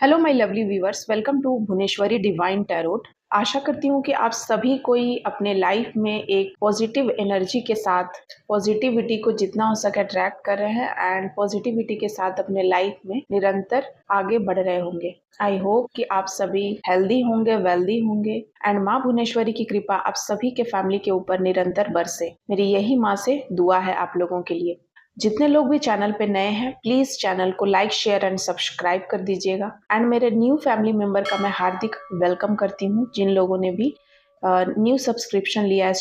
Hello my lovely viewers, welcome to Bhuvaneshwari divine tarot. आशा करती हूँ कि आप सभी कोई अपने लाइफ में एक पॉजिटिव एनर्जी के साथ पॉजिटिविटी को जितना हो सके अट्रैक्ट कर रहे हैं एंड पॉजिटिविटी के साथ अपने लाइफ में निरंतर आगे बढ़ रहे होंगे। आई होप कि आप सभी हेल्दी होंगे, वेल्दी होंगे एंड माँ भुवनेश्वरी की कृपा आप सभी के फैमिली के ऊपर निरंतर बरसे। मेरी यही माँ से दुआ है आप लोगों के लिए। जितने लोग भी चैनल पे नए हैं प्लीज चैनल को लाइक शेयर एंड सब्सक्राइब कर दीजिएगा एंड मेरे न्यू फैमिली मेंबर का मैं हार्दिक वेलकम करती हूँ जिन लोगों ने भी न्यू सब्सक्रिप्शन लिया इस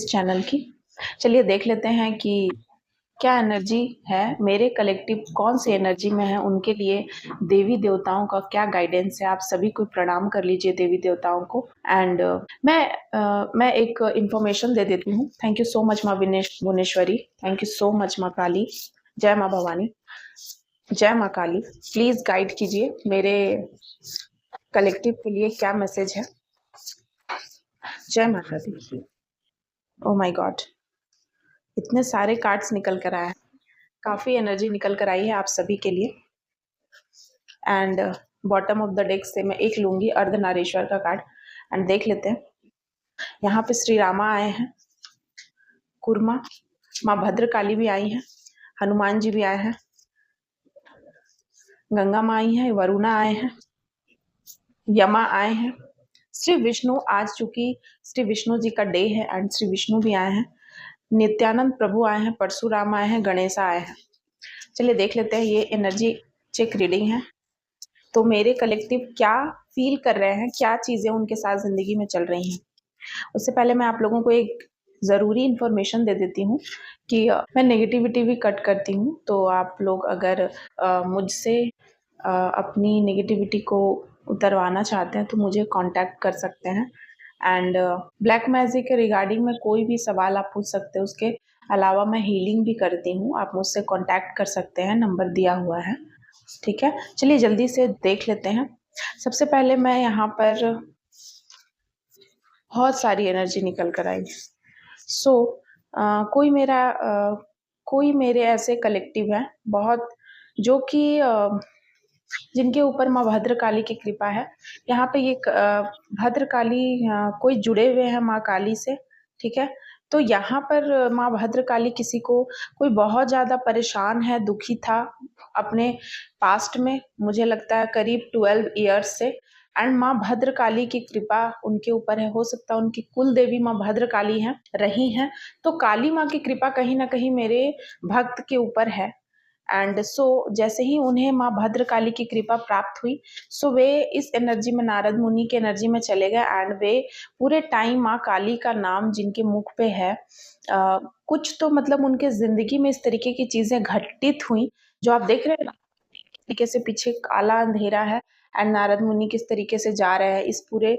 चैनल की। चलिए देख लेते हैं कि क्या एनर्जी है, मेरे कलेक्टिव कौन सी एनर्जी में है, उनके लिए देवी देवताओं का क्या गाइडेंस है। आप सभी को प्रणाम कर लीजिए देवी देवताओं को एंड मैं एक इंफॉर्मेशन दे देती हूँ। थैंक यू सो मच माँ Bhuvaneshwari, thank you so much माँ काली, जय माँ भवानी, जय माँ काली। प्लीज गाइड कीजिए मेरे कलेक्टिव के लिए क्या मैसेज है। जय माता दी। ओ माय गॉड, इतने सारे कार्ड्स निकल कर आए हैं, काफी एनर्जी निकल कर आई है आप सभी के लिए। And bottom of the deck से मैं एक लूंगी अर्धनारीश्वर का कार्ड एंड देख लेते हैं। यहाँ पे श्री रामा आए हैं, कुर्मा, माँ भद्रकाली भी आई हैं, हनुमान जी भी आए हैं, गंगा माँ आई हैं, वरुणा आए हैं, यमा आए हैं, श्री विष्णु, आज चूंकि श्री विष्णु जी का डे है एंड श्री विष्णु भी आए हैं, नित्यानंद प्रभु आए हैं, परशुराम आए हैं, गणेशा आए हैं। चलिए देख लेते हैं, ये एनर्जी चेक रीडिंग है तो मेरे कलेक्टिव क्या फील कर रहे हैं, क्या चीजें उनके साथ जिंदगी में चल रही हैं। उससे पहले मैं आप लोगों को एक ज़रूरी इन्फॉर्मेशन दे देती हूँ कि मैं नेगेटिविटी भी कट करती हूँ, तो आप लोग अगर मुझसे अपनी नेगेटिविटी को उतरवाना चाहते हैं तो मुझे कांटेक्ट कर सकते हैं एंड ब्लैक मैजिक के रिगार्डिंग में कोई भी सवाल आप पूछ सकते हैं। उसके अलावा मैं हीलिंग भी करती हूँ, आप मुझसे कांटेक्ट कर सकते हैं, नंबर दिया हुआ है, ठीक है। चलिए जल्दी से देख लेते हैं। सबसे पहले मैं यहाँ पर बहुत सारी एनर्जी निकल कर आई। सो कोई मेरे ऐसे कलेक्टिव हैं बहुत, जो कि जिनके ऊपर माँ भद्रकाली की कृपा है। यहाँ पे ये भद्रकाली कोई जुड़े हुए हैं माँ काली से, ठीक है। तो यहाँ पर माँ भद्रकाली किसी को, कोई बहुत ज़्यादा परेशान है, दुखी था अपने पास्ट में, मुझे लगता है करीब 12 ईयर्स से, एंड माँ भद्रकाली की कृपा उनके ऊपर है। हो सकता है उनकी कुल देवी माँ भद्रकाली हैं, रही हैं, तो काली माँ की कृपा कहीं ना कहीं मेरे भक्त के ऊपर है। एंड सो जैसे ही उन्हें माँ भद्रकाली की कृपा प्राप्त हुई, सो वे इस एनर्जी में, नारद मुनि के एनर्जी में चले गए एंड वे पूरे टाइम माँ काली का नाम जिनके मुख पे है, कुछ तो मतलब उनके जिंदगी में इस तरीके की चीजें घटित हुई जो आप देख रहे हैं ना, तरीके से पीछे काला अंधेरा है एंड नारद मुनि किस तरीके से जा रहे हैं इस पूरे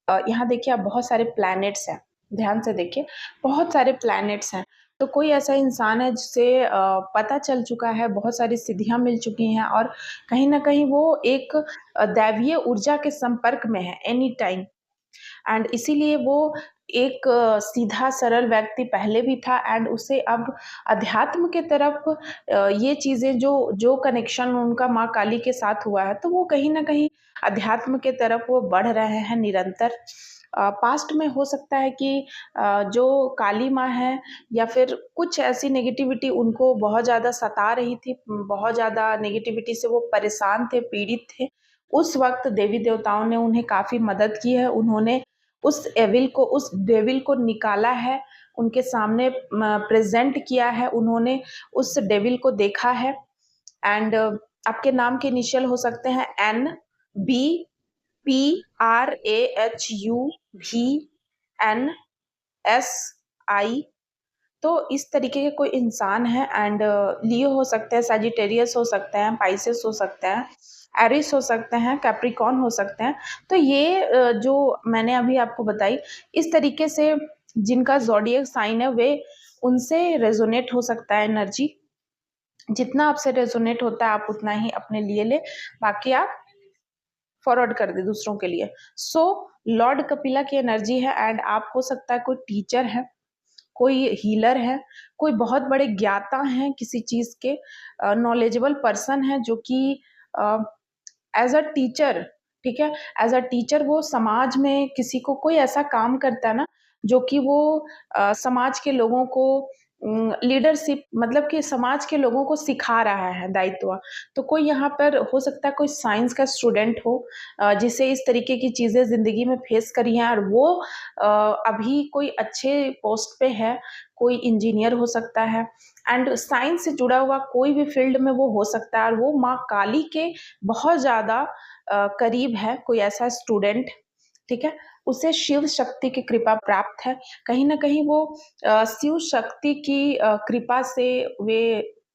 यहाँ देखिए आप, बहुत सारे प्लैनेट्स हैं, ध्यान से देखिए, बहुत सारे प्लैनेट्स हैं। तो कोई ऐसा इंसान है जिसे पता चल चुका है, बहुत सारी सिद्धियां मिल चुकी हैं और कहीं ना कहीं वो एक दैवीय ऊर्जा के संपर्क में है एनी टाइम, एंड इसीलिए वो एक सीधा सरल व्यक्ति पहले भी था एंड उसे अब अध्यात्म के तरफ ये चीजें जो जो कनेक्शन उनका माँ काली के साथ हुआ है, तो वो कहीं ना कहीं अध्यात्म के तरफ वो बढ़ रहे हैं निरंतर। पास्ट में हो सकता है कि जो काली माँ है या फिर कुछ ऐसी नेगेटिविटी उनको बहुत ज़्यादा सता रही थी, बहुत ज़्यादा नेगेटिविटी से वो परेशान थे, पीड़ित थे। उस वक्त देवी देवताओं ने उन्हें काफ़ी मदद की है, उन्होंने उस एविल को, उस डेविल को निकाला है, उनके सामने प्रेजेंट किया है, उन्होंने उस डेविल को देखा है। एंड आपके नाम के इनिशियल हो सकते हैं NBPRAHUVNSI। तो इस तरीके के कोई इंसान है एंड लियो हो सकते हैं, सजिटेरियस हो सकते हैं, पाइसेस हो सकते हैं, एरिस हो सकते हैं, कैप्रिकॉन हो सकते हैं। तो ये जो मैंने अभी आपको बताई, इस तरीके से जिनका ज़ोडिएक साइन है वे, उनसे रेजोनेट हो सकता है एनर्जी। जितना आपसे रेजोनेट होता है आप उतना ही अपने लिए ले, बाकी आप फॉरवर्ड कर दे दूसरों के लिए। सो लॉर्ड कपिला की एनर्जी है एंड आप, हो सकता है कोई टीचर है, कोई हीलर है, कोई बहुत बड़े ज्ञाता हैं किसी चीज के, नॉलेजेबल पर्सन है जो कि एज़ अ टीचर, ठीक है? एज़ अ टीचर वो समाज में किसी को कोई ऐसा काम करता है ना, जो कि वो समाज के लोगों को लीडरशिप मतलब कि समाज के लोगों को सिखा रहा है दायित्व। तो कोई यहाँ पर हो सकता है कोई साइंस का स्टूडेंट हो जिसे इस तरीके की चीज़ें ज़िंदगी में फेस करी हैं और वो अभी कोई अच्छे पोस्ट पे है, कोई इंजीनियर हो सकता है एंड साइंस से जुड़ा हुआ कोई भी फील्ड में वो हो सकता है और वो माँ काली के बहुत ज़्यादा करीब है कोई ऐसा स्टूडेंट, ठीक है? उसे शिव शक्ति की कृपा प्राप्त है। कहीं न कहीं वो शिव शक्ति की कृपा से वे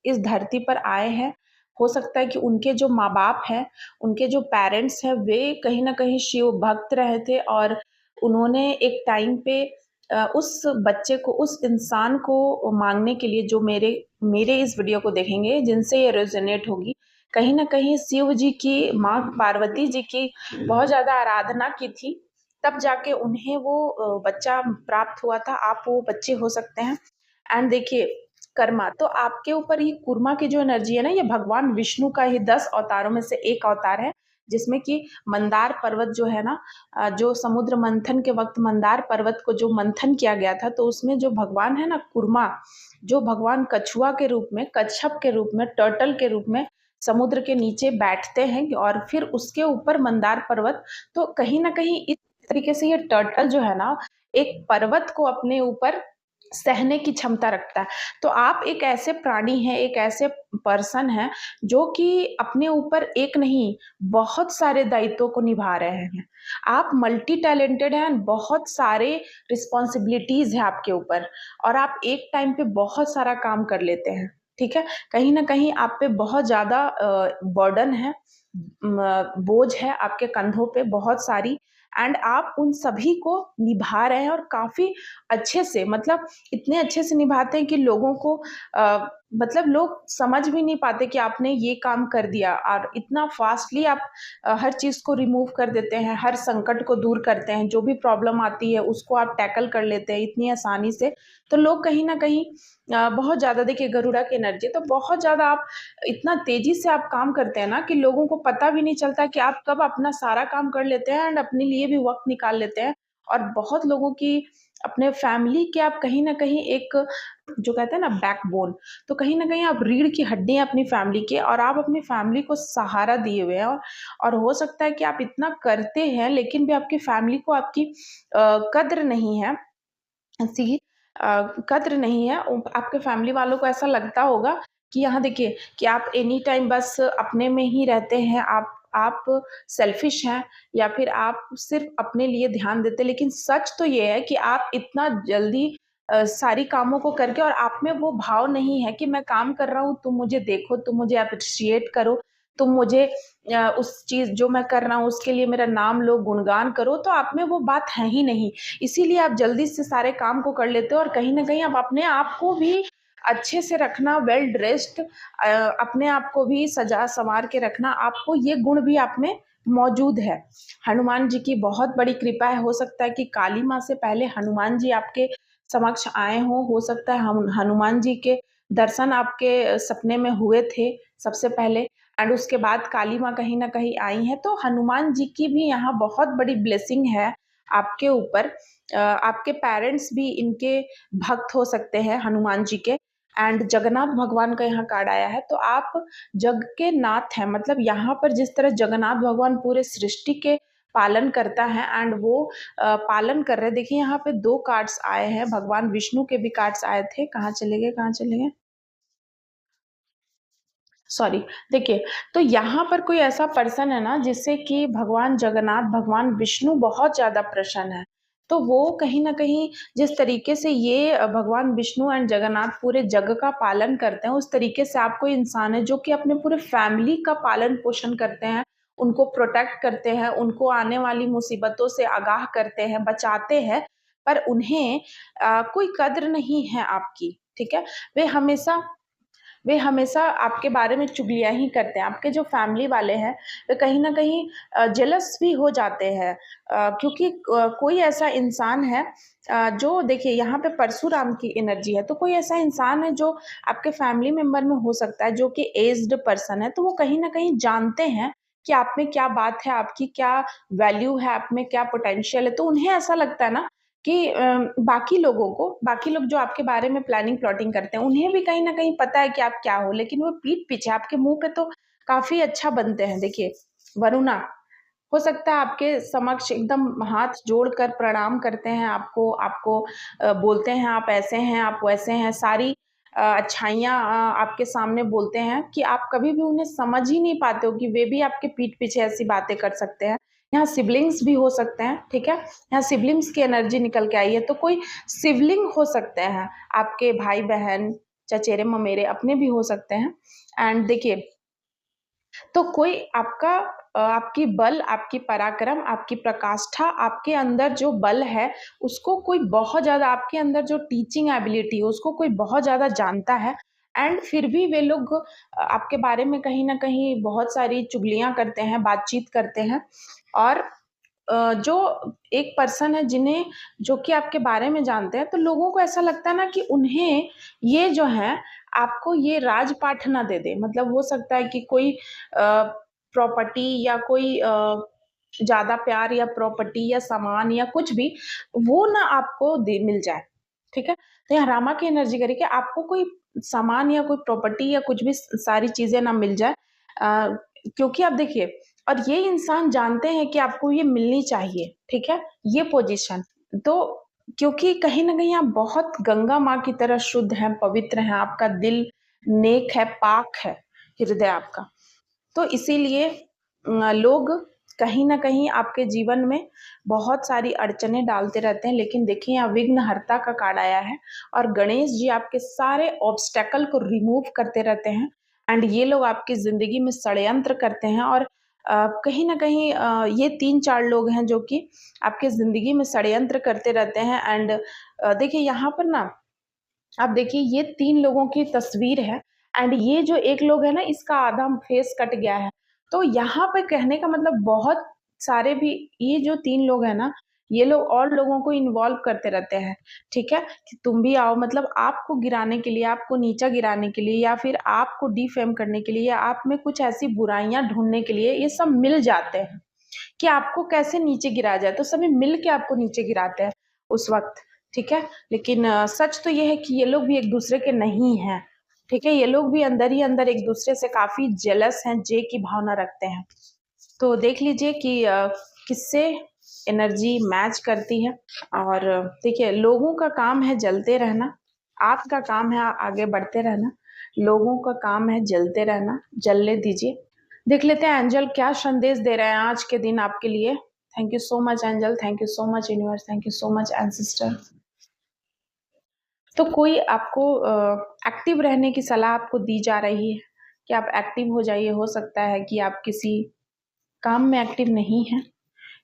इस धरती पर आए हैं। हो सकता है कि उनके जो माँ-बाप हैं, उनके जो पेरेंट्स हैं, वे कहीं न कहीं शिव भक्त रहे थे और उन्होंने एक टाइम पे उस बच्चे को, उस इंसान को माँगने के लिए जो मेरे मेरे इस वीडियो को देखेंगे, जिनसे ये रेज़ोनेट होगी, कहीं न कहीं शिव जी की, माँ पार्वती जी की बहुत ज़्यादा आराधना की थी, तब जाके उन्हें वो बच्चा प्राप्त हुआ था। आप वो बच्चे हो सकते हैं एंड देखिए कर्मा, तो आपके ऊपर ये कूर्मा की जो एनर्जी है ना, ये भगवान विष्णु का ही 10 अवतारों में से एक अवतार है, जिसमें कि मंदार पर्वत जो है ना जो समुद्र मंथन के वक़्त मंदार पर्वत को जो मंथन किया गया था, तो उसमें जो भगवान है ना कूर्मा, जो भगवान कछुआ के रूप में, कच्छप के रूप में, टर्टल के रूप में समुद्र के नीचे बैठते हैं और फिर उसके ऊपर मंदार पर्वत, तो कहीं न कहीं इस तरीके से ये टर्टल जो है ना, एक पर्वत को अपने ऊपर सहने की क्षमता रखता है। तो आप एक ऐसे प्राणी हैं, एक ऐसे पर्सन हैं, जो कि अपने ऊपर एक नहीं, बहुत सारे दायित्वों को निभा रहे हैं। आप मल्टी टैलेंटेड हैं, बहुत सारे रिस्पॉन्सिबिलिटीज़ हैं आपके ऊपर और आप एक टाइम पे बहुत सारा काम कर लेते हैं, ठीक है? कहीं न कहीं आप पे बहुत ज़्यादा बर्डन है, बोझ है आपके कंधों पे बहुत सारी एंड आप उन सभी को निभा रहे हैं और काफ़ी अच्छे से मतलब इतने अच्छे से निभाते हैं कि लोगों को मतलब लोग समझ भी नहीं पाते कि आपने ये काम कर दिया और इतना फास्टली आप हर चीज़ को रिमूव कर देते हैं, हर संकट को दूर करते हैं, जो भी प्रॉब्लम आती है उसको आप टैकल कर लेते हैं इतनी आसानी से। तो लोग कहीं न कहीं बहुत ज़्यादा देखिए गरुड़ा की एनर्जी तो बहुत ज़्यादा आप इतना तेज़ी से आप काम करते हैं ना कि लोगों को पता भी नहीं चलता कि आप कब अपना सारा काम कर लेते हैं एंड अपने लिए भी वक़्त निकाल लेते हैं। और बहुत लोगों की अपने फैमिली के आप कहीं न कहीं एक जो कहते हैं ना बैकबोन, तो कहीं न कहीं आप रीढ़ की हड्डी हैं अपनी फैमिली के और आप अपनी फैमिली को सहारा दिए हुए हैं और हो सकता है कि आप इतना करते हैं लेकिन भी आपकी फैमिली को आपकी कद्र नहीं है। सी कद्र नहीं है आपके फैमिली वालों को ऐसा लगता होगा कि यहाँ देखिए कि आप एनी टाइम बस अपने में ही रहते हैं, आप सेल्फिश हैं या फिर आप सिर्फ़ अपने लिए ध्यान देते हैं। लेकिन सच तो ये है कि आप इतना जल्दी सारी कामों को करके और आप में वो भाव नहीं है कि मैं काम कर रहा हूँ, तुम मुझे देखो, तुम मुझे एप्रिशिएट करो, तुम मुझे उस चीज़ जो मैं कर रहा हूँ उसके लिए मेरा नाम लो, गुणगान करो, तो आप में वो बात है ही नहीं। इसीलिए आप जल्दी से सारे काम को कर लेते हो और कहीं न कहीं आप अपने आप को भी अच्छे से रखना, वेल ड्रेस्ड अपने आप को भी सजा-संवार के रखना, आपको ये गुण भी आप में मौजूद है। हनुमान जी की बहुत बड़ी कृपा है, हो सकता है कि काली माँ से पहले हनुमान जी आपके समक्ष आए हों, हो सकता है हम हनुमान जी के दर्शन आपके सपने में हुए थे सबसे पहले एंड उसके बाद काली माँ कहीं न कहीं आई हैं, तो हनुमान जी की भी यहाँ बहुत बड़ी ब्लेसिंग है आपके ऊपर। आपके पेरेंट्स भी इनके भक्त हो सकते हैं हनुमान जी के एंड जगन्नाथ भगवान का यहाँ कार्ड आया है, तो आप जग के नाथ हैं। मतलब यहाँ पर जिस तरह जगन्नाथ भगवान पूरे सृष्टि के पालन करता है एंड वो पालन कर रहे हैं। देखिए यहाँ पे 2 कार्ड्स आए हैं, भगवान विष्णु के भी कार्ड्स आए थे। कहाँ चले गए, कहाँ चले गए? सॉरी, देखिए, तो यहाँ पर कोई ऐसा पर्सन है ना जिससे कि भगवान जगन्नाथ, भगवान विष्णु बहुत ज़्यादा प्रसन्न हैं। तो वो कहीं न कहीं जिस तरीके से ये भगवान विष्णु एंड जगन्नाथ पूरे जग का पालन करते हैं, उस तरीके से आप कोई इंसान है जो कि अपने पूरे फैमिली का पालन-पोषण करते हैं, उनको प्रोटेक्ट करते हैं, उनको आने वाली मुसीबतों से आगाह करते हैं, बचाते हैं, पर उन्हें कोई कद्र नहीं है आपकी, ठीक है? वे हमेशा वे हमेशा आपके बारे में चुगलियाँ ही करते हैं। आपके जो फैमिली वाले हैं, वे कहीं न कहीं जेलस भी हो जाते हैं क्योंकि कोई ऐसा इंसान है जो देखिए यहाँ पे परशुराम की एनर्जी है, तो कोई ऐसा इंसान है जो आपके फैमिली मेंबर में हो सकता है जो कि एज्ड पर्सन है, तो वो कहीं न कहीं जानते हैं कि आप में क्या बात है, आपकी क्या वैल्यू है, आप में क्या पोटेंशियल है। तो उन्हें ऐसा लगता है ना कि बाकी लोगों को, बाकी लोग जो आपके बारे में प्लानिंग प्लॉटिंग करते हैं, उन्हें भी कहीं न कहीं पता है कि आप क्या हो, लेकिन वो पीठ पीछे आपके मुँह पे तो काफ़ी अच्छा बनते हैं। देखिए, वरुणा हो सकता है आपके समक्ष एकदम हाथ जोड़कर प्रणाम करते हैं आपको, आपको बोलते हैं आप ऐसे हैं, आप वैसे हैं, सारी अच्छाइयाँ आपके सामने बोलते हैं कि आप कभी भी उन्हें समझ ही नहीं पाते हो कि वे भी आपके पीठ पीछे ऐसी बातें कर सकते हैं। यहाँ सिबलिंग्स भी हो सकते हैं, ठीक है? यहाँ सिबलिंग्स की एनर्जी निकल के आई है, तो कोई सिबलिंग हो सकते हैं, आपके भाई-बहन, चचेरे-ममेरे अपने भी हो सकते हैं। एंड देखिए, तो कोई आपका आपकी बल, आपकी पराक्रम, आपकी प्रकाष्ठा, आपके अंदर जो बल है, उसको कोई बहुत ज़्यादा, आपके अंदर जो टीचिंग एबिलिटी है, उसको कोई बहुत ज़्यादा जानता है। एंड फिर भी वे लोग आपके बारे में कहीं न कहीं बहुत सारी चुगलियाँ करते हैं, बातचीत करते हैं। और जो एक पर्सन है जिन्हें, जो कि आपके बारे में जानते हैं, तो लोगों को ऐसा लगता है ना कि उन्हें ये जो है, आपको ये राजपाठ ना दे दे। मतलब हो सकता है कि कोई प्रॉपर्टी या कोई ज़्यादा प्यार या प्रॉपर्टी या सामान या कुछ भी, वो ना आपको दे मिल जाए, ठीक है? तो यहाँ रामा की एनर्जी करी कि आपको कोई सामान या कोई प्रॉपर्टी या कुछ भी सारी चीज़ें ना मिल जाए। अ, क्योंकि आप देखिए, और ये इंसान जानते हैं कि आपको ये मिलनी चाहिए, ठीक है? ये पोज़ीशन। तो क्योंकि कहीं न कहीं आप बहुत गंगा माँ की तरह शुद्ध हैं, पवित्र हैं, आपका दिल नेक है, पाक है, हृदय आपका। तो इसीलिए लोग कहीं न कहीं आपके जीवन में बहुत सारी अड़चनें डालते रहते हैं, लेकिन देखिए यहाँ विघ्नहर्ता का कार्ड आया है और गणेश जी आपके सारे ऑब्स्टेकल को रिमूव करते रहते हैं। एंड ये लोग आपकी ज़िंदगी में षड्यंत्र करते हैं और कहीं न कहीं ये 3-4 लोग हैं जो कि आपके ज़िंदगी में षड्यंत्र करते रहते हैं। एंड देखिए यहाँ पर ना, आप देखिए ये 3 लोगों की तस्वीर है एंड ये जो एक लोग है ना, इसका आधा फेस कट गया है। तो यहाँ पे कहने का मतलब बहुत सारे भी, ये जो 3 लोग हैं ना, ये लोग और लोगों को इन्वॉल्व करते रहते हैं, ठीक है? कि तुम भी आओ, मतलब आपको गिराने के लिए, आपको नीचा गिराने के लिए या फिर आपको डिफेम करने के लिए या आप में कुछ ऐसी बुराइयाँ ढूँढने के लिए ये सब मिल जाते हैं। कि आपको कैसे नीचे गिराया जाए, तो सभी मिल के आपको नीचे गिराते हैं उस वक़्त, ठीक है? लेकिन सच तो ये है कि ये लोग भी एक-दूसरे के नहीं हैं, ठीक है? ये लोग भी अंदर ही अंदर एक-दूसरे से काफ़ी जेलस हैं, जे की भावना रखते हैं। तो देख लीजिए कि किससे एनर्जी मैच करती है। और देखिए, लोगों का काम है जलते रहना, आपका काम है आगे बढ़ते रहना, लोगों का काम है जलते रहना, जलने दीजिए। देख लेते हैं एंजल क्या संदेश दे रहे हैं आज के दिन आपके लिए। Thank you so much angel, thank you so much universe, thank you so much ancestor. तो कोई आपको एक्टिव रहने की सलाह आपको दी जा रही है कि आप एक्टिव हो जाइए। हो सकता है कि आप किसी काम में एक्टिव नहीं हैं।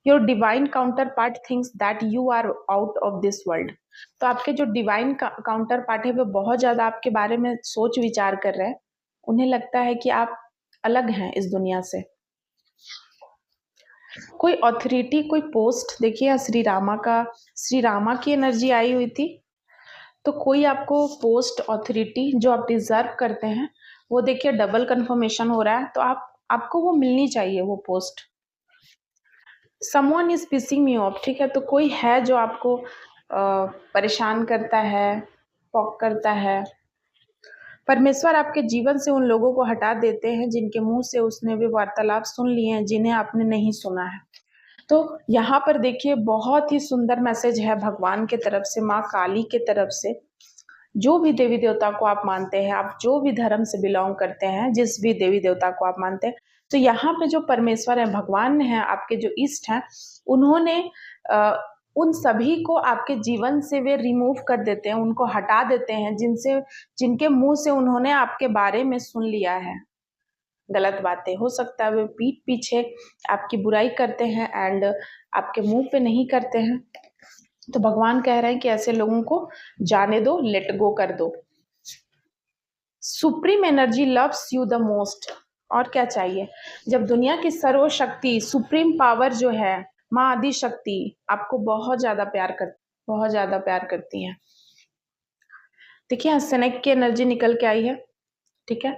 Your divine counterpart thinks that you are out of this world. तो आपके जो डिवाइन काउंटर पार्ट है वो बहुत ज़्यादा आपके बारे में सोच विचार कर रहे हैं। उन्हें लगता है कि आप अलग हैं इस दुनिया से। कोई अथॉरिटी, कोई पोस्ट, देखिए यहाँ श्री रामा की एनर्जी आई हुई थी। तो कोई आपको पोस्ट, अथॉरिटी जो आप डिजर्व करते हैं, वो देखिए डबल कंफर्मेशन हो रहा है। तो आपको वो मिलनी चाहिए, वो post. Someone is pissing me off, ठीक है? तो कोई है जो आपको परेशान करता है, पॉक करता है। परमेश्वर आपके जीवन से उन लोगों को हटा देते हैं जिनके मुंह से उसने भी वार्तालाप सुन लिए हैं, जिन्हें आपने नहीं सुना है। तो यहाँ पर देखिए बहुत ही सुंदर मैसेज है भगवान के तरफ से, माँ काली के तरफ से। जो भी देवी देवता को आप मानते हैं, आप जो भी धर्म से बिलोंग करते हैं, जिस भी देवी देवता को आप मानते हैं, तो यहाँ पे जो परमेश्वर है, भगवान है, आपके जो इष्ट हैं, उन्होंने उन सभी को आपके जीवन से वे रिमूव कर देते हैं, उनको हटा देते हैं जिनके मुंह से उन्होंने आपके बारे में सुन लिया है गलत बातें। हो सकता है वे पीठ पीछे आपकी बुराई करते हैं एंड आपके मुंह पे नहीं करते हैं। तो भगवान कह रहे हैं कि ऐसे लोगों को जाने दो, लेट गो कर दो। Supreme energy loves you the most. और क्या चाहिए? जब दुनिया की सर्वशक्ति, सुप्रीम पावर जो है, माँ आदि शक्ति आपको बहुत ज्यादा प्यार करती है। देखिए यहाँ स्नेक की एनर्जी निकल के आई है, ठीक है?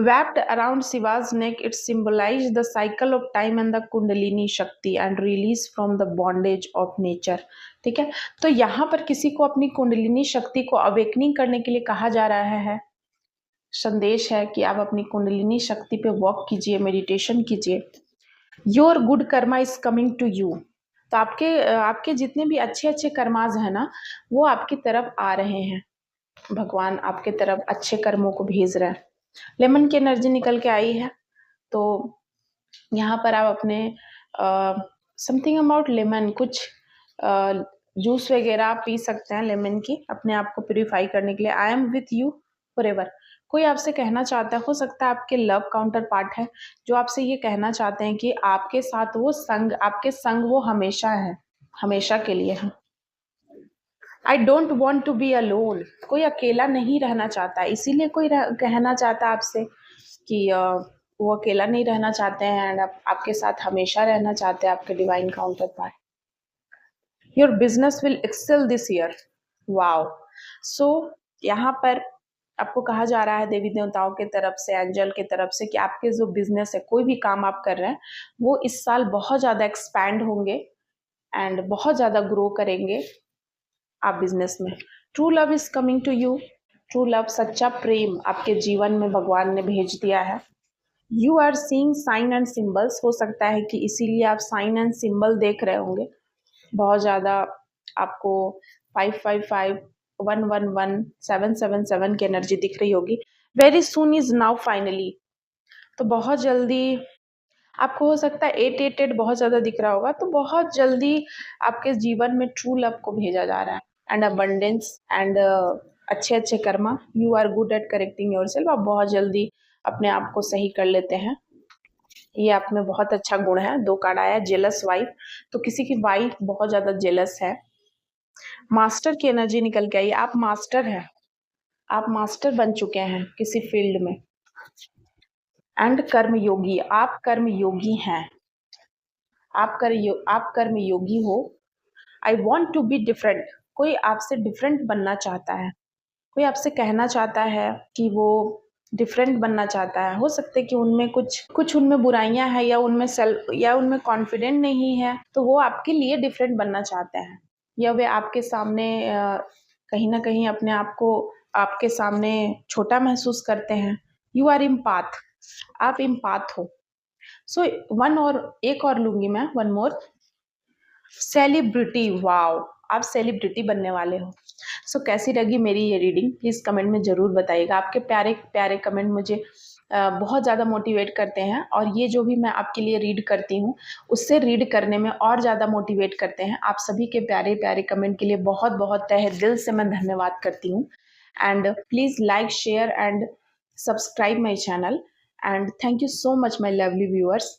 Wrapped around Shiva's neck, it symbolized the cycle of time and the Kundalini Shakti and release from the bondage of nature. ठीक है, तो यहाँ पर किसी को अपनी कुंडलिनी शक्ति को अवेकनिंग करने के लिए कहा जा रहा है। संदेश है कि आप अपनी कुंडलिनी शक्ति पे वर्क कीजिए, मेडिटेशन कीजिए। Your good karma is coming to you. तो आपके जितने भी अच्छे अच्छे कर्माज हैं ना, वो आपकी तरफ आ रहे हैं। भगवान आपके तरफ अच्छे कर्मों को भेज रहे हैं। लेमन की एनर्जी निकल के आई है, तो यहाँ पर आप अपने समथिंग अबाउट लेमन, कुछ जूस वगैरह आप पी सकते हैं लेमन की, अपने आप को प्यूरिफाई करने के लिए। I am with you forever. कोई आपसे कहना चाहता है, हो सकता है आपके लव काउंटर पार्ट है जो आपसे ये कहना चाहते हैं कि आपके साथ वो संग, आपके संग वो हमेशा है, हमेशा के लिए है। I don't want to be alone. कोई अकेला नहीं रहना चाहता, इसीलिए कोई कहना चाहता है आपसे कि वो अकेला नहीं रहना चाहते हैं एंड आपके साथ हमेशा रहना चाहते हैं, आपके divine counterpart. Your business will excel this year. Wow. So यहाँ पर आपको कहा जा रहा है देवी देवताओं के तरफ से, एंजल के तरफ से, कि आपके जो बिजनेस है, कोई भी काम आप कर रहे हैं, वो इस साल बहुत ज़्यादा एक्सपैंड होंगे एंड बहुत ज़्यादा ग्रो करेंगे आप बिजनेस में। True love is coming to you. True love, सच्चा प्रेम आपके जीवन में भगवान ने भेज दिया है। You are seeing sign and symbols. हो सकता है कि इसीलिए आप साइन एंड सिंबल देख रहे होंगे। बहुत ज़्यादा आपको 555, 111, 777 की एनर्जी दिख रही होगी। Very soon is now finally. तो बहुत जल्दी आपको हो सकता है 888 बहुत ज़्यादा दिख रहा होगा, तो बहुत जल्दी आपके जीवन में ट्रू लव को भेजा जा रहा है एंड अबंडेंस एंड अच्छे अच्छे karma. You are good at correcting yourself. आप बहुत जल्दी अपने आप को सही कर लेते हैं, ये आप में बहुत अच्छा गुण है। 2 कार्ड आया, जेलस वाइफ। तो किसी की वाइफ बहुत ज़्यादा जेलस है। मास्टर की एनर्जी निकल के आई। आप मास्टर हैं, आप मास्टर बन चुके हैं किसी फील्ड में। एंड कर्मयोगी, आप कर्मयोगी हैं, आप कर्मयोगी हो। I want to be different. कोई आपसे डिफरेंट बनना चाहता है, कोई आपसे कहना चाहता है कि वो डिफरेंट बनना चाहता है। हो सकता है कि उनमें कुछ उनमें बुराइयां हैं, या उनमें कॉन्फिडेंट नहीं है, तो वो आपके लिए डिफरेंट बनना चाहते हैं, या वे आपके सामने कहीं ना कहीं अपने आप को आपके सामने छोटा महसूस करते हैं। यू आर इम्पाथ, आप इम्पाथ हो। सो एक और लूंगी मैं, वन मोर। सेलिब्रिटी। वाओ, आप सेलिब्रिटी बनने वाले हो। सो कैसी लगी मेरी ये रीडिंग, प्लीज़ कमेंट में ज़रूर बताइएगा। आपके प्यारे प्यारे कमेंट मुझे बहुत ज़्यादा मोटिवेट करते हैं, और ये जो भी मैं आपके लिए रीड करती हूँ, उससे रीड करने में और ज़्यादा मोटिवेट करते हैं। आप सभी के प्यारे प्यारे कमेंट के लिए बहुत बहुत तहे दिल से मैं धन्यवाद करती हूँ। And please like, share and subscribe my channel, and thank you so much my lovely viewers.